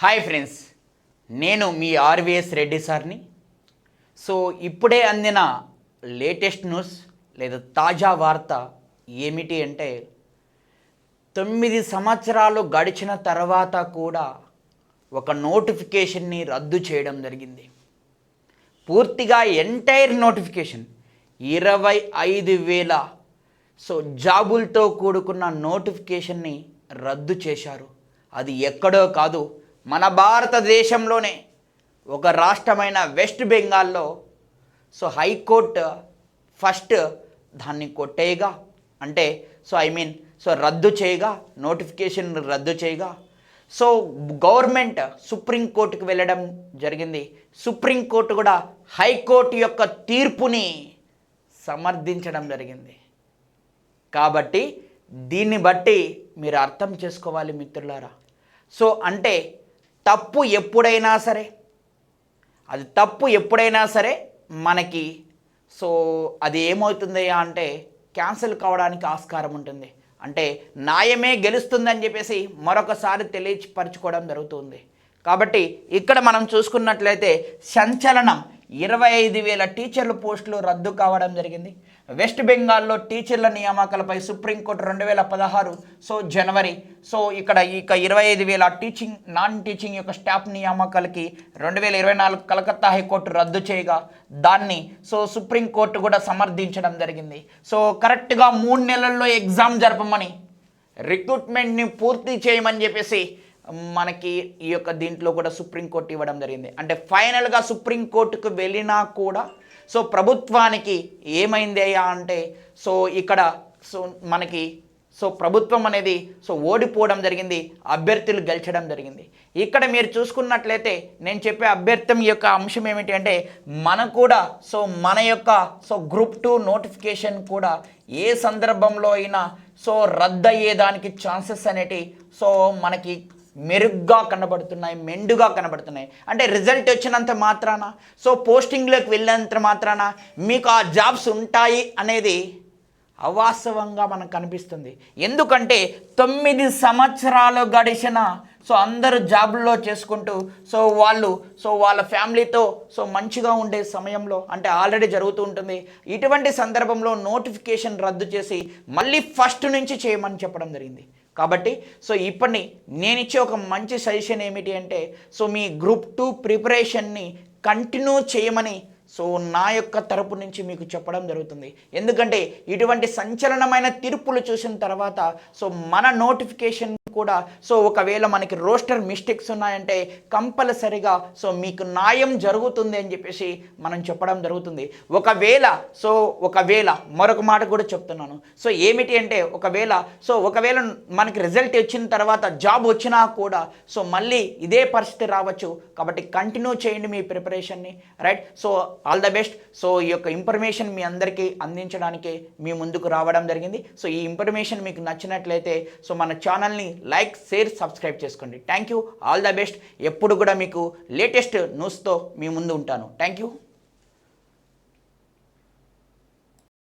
Hi friends, నేను మీ RVS Reddy సార్ని. So ఇప్పుడే అందిన లేటెస్ట్ న్యూస్ లేదా తాజా వార్త ఏమిటి అంటే 9 సంవత్సరాలు గడిచిన తర్వాత కూడా ఒక నోటిఫికేషన్ని రద్దు చేయడం జరిగింది. పూర్తిగా ఎంటైర్ నోటిఫికేషన్ 25,000 జాబులతో కూడుకున్న నోటిఫికేషన్ని రద్దు చేశారు. అది ఎక్కడో కాదు, మన భారతదేశంలోనే ఒక రాష్ట్రమైన వెస్ట్ బెంగాల్లో హైకోర్టు ఫస్ట్ దాన్ని కొట్టేయగా అంటే రద్దు చేయగా, నోటిఫికేషన్ రద్దు చేయగా గవర్నమెంట్ సుప్రీంకోర్టుకు వెళ్ళడం జరిగింది. సుప్రీంకోర్టు కూడా హైకోర్టు యొక్క తీర్పుని సమర్థించడం జరిగింది. కాబట్టి దీన్ని బట్టి మీరు అర్థం చేసుకోవాలి మిత్రులారా. అంటే తప్పు ఎప్పుడైనా సరే మనకి అది ఏమవుతుంది అంటే క్యాన్సిల్ కావడానికి ఆస్కారం ఉంటుంది. అంటే న్యాయమే గెలుస్తుందని చెప్పేసి మరొకసారి తెలియపరచుకోవడం జరుగుతుంది. కాబట్టి ఇక్కడ మనం చూసుకున్నట్లయితే సంచలనం 25,000 టీచర్ల పోస్టులు రద్దు కావడం జరిగింది. వెస్ట్ బెంగాల్లో టీచర్ల నియామకాలపై సుప్రీంకోర్టు 2016 జనవరి ఇక్కడ 25,000 నాన్ టీచింగ్ యొక్క స్టాఫ్ నియామకాలకి 2024 కలకత్తా హైకోర్టు రద్దు చేయగా దాన్ని సుప్రీంకోర్టు కూడా సమర్థించడం జరిగింది. కరెక్ట్గా 3 నెలల్లో ఎగ్జామ్ జరపమని, రిక్రూట్మెంట్ని పూర్తి చేయమని చెప్పేసి మనకి ఈ యొక్క దీంట్లో కూడా సుప్రీంకోర్టు ఇవ్వడం జరిగింది. అంటే ఫైనల్గా సుప్రీంకోర్టుకు వెళ్ళినా కూడా ప్రభుత్వానికి ఏమైంది అయ్యా అంటే ఇక్కడ మనకి ప్రభుత్వం అనేది ఓడిపోవడం జరిగింది, అభ్యర్థులు గెలిచడం జరిగింది. ఇక్కడ మీరు చూసుకున్నట్లయితే నేను చెప్పే అభ్యర్థం యొక్క అంశం ఏమిటి అంటే మన కూడా మన యొక్క గ్రూప్ 2 నోటిఫికేషన్ కూడా ఏ సందర్భంలో అయినా రద్దు అయ్యేదానికి ఛాన్సెస్ అనేటి మనకి మెరుగ్గా కనబడుతున్నాయి, మెండుగా కనబడుతున్నాయి. అంటే రిజల్ట్ వచ్చినంత మాత్రాన పోస్టింగ్లోకి వెళ్ళినంత మాత్రాన మీకు ఆ జాబ్స్ ఉంటాయి అనేది అవాస్తవంగా మనకు కనిపిస్తుంది. ఎందుకంటే 9 సంవత్సరాలు గడిచిన అందరూ జాబుల్లో చేసుకుంటూ వాళ్ళ ఫ్యామిలీతో మంచిగా ఉండే సమయంలో అంటే ఆల్రెడీ జరుగుతూ ఉంటుంది. ఇటువంటి సందర్భంలో నోటిఫికేషన్ రద్దు చేసి మళ్ళీ ఫస్ట్ నుంచి చేయమని చెప్పడం జరిగింది. కాబట్టి ఇప్పటిని నేను ఇచ్చే ఒక మంచి సజెషన్ ఏమిటి అంటే మీ గ్రూప్ 2 ప్రిపరేషన్ని కంటిన్యూ చేయమని నా యొక్క తరపు నుంచి మీకు చెప్పడం జరుగుతుంది. ఎందుకంటే ఇటువంటి సంచలనమైన తీర్పులు చూసిన తర్వాత మన నోటిఫికేషన్ కూడా ఒకవేళ మనకి రోస్టర్ మిస్టేక్స్ ఉన్నాయంటే కంపల్సరిగా మీకు న్యాయం జరుగుతుంది అని చెప్పేసి మనం చెప్పడం జరుగుతుంది. ఒకవేళ మరొక మాట కూడా చెప్తున్నాను. ఏమిటి అంటే ఒకవేళ మనకి రిజల్ట్ వచ్చిన తర్వాత జాబ్ వచ్చినా కూడా మళ్ళీ ఇదే పరిస్థితి రావచ్చు. కాబట్టి కంటిన్యూ చేయండి మీ ప్రిపరేషన్ని, రైట్. All the best. ఈ యొక్క ఇన్ఫర్మేషన్ మీ అందరికీ అందించడానికి మీ ముందుకు రావడం జరిగింది. ఈ ఇన్ఫర్మేషన్ మీకు నచ్చినట్లయితే మన ఛానల్ని లైక్, షేర్, సబ్స్క్రైబ్ చేసుకోండి. Thank you. All the best. ఎప్పుడు కూడా మీకు లేటెస్ట్ న్యూస్తో మీ ముందు ఉంటాను. Thank you.